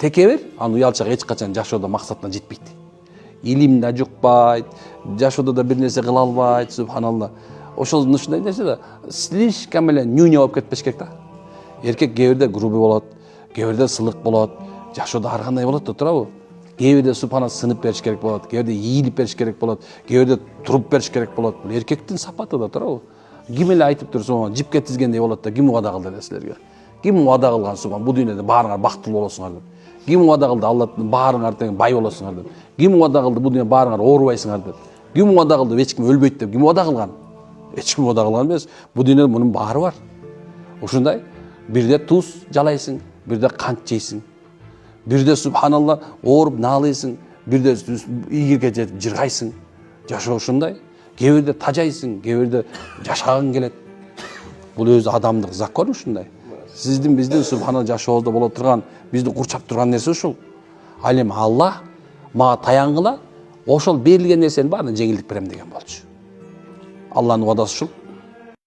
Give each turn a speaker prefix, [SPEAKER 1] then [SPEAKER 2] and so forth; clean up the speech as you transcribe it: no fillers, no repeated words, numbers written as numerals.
[SPEAKER 1] тeke бер, аны уялчак эч качан жашоодо максатына жетпейт. Илим да жукпайт, жашоодо да бир нерсе кыла албайт, субханалла. Ошол ушундай нерсе да слишком эле нюня болуп кетпеш керек да. Эркек кээ бирде грубый болот, кээ бирде сылык болот, жашоодо ар кандай болот да туурабы? Кээ бирде субхана сынып бериш керек болот, кээ бирде ийилип бериш керек болот, кээ бирде туруп бериш керек болот. Бул эркектин сапаты да туурабы? Ким эле айтып турсун, жипке тизгендей болот да, ким убада кылды деп силерге? Ким убада кылган субхан, бул дүйнөдө баарыңар бактылуу болосуңар деп. Ким убада кылды Аллахтан баарыңар тең бай болосуңар деп. Ким убада кылды бул дүйнөдө баарыңар оорубайсыңар деп. Ким убада кылды эч ким өлбөйт деп. Ким убада кылган? Эч ким убада кылган эмес. Бул дүйнөдө мунун баары бар. Ушундай бирде туз жалайсың, бирде кант жейсиң. Бирде субханалла ооруп наалыйсың, бирде ийгирге жетип жыргайсың. Жашоо ушундай. Кээ бирде тажайсың, кээ бирде жашагың келет. Бул өзү адамдык закон ушундай. Сиздин биздин субхана жашообузда боло турган, бизди курчап турган нерсе ушул. Ал эми Аллах мага таянгыла, ошол берилген нерсенин баарын жеңилдик берем деген болчу. Алланын уадасы ушул.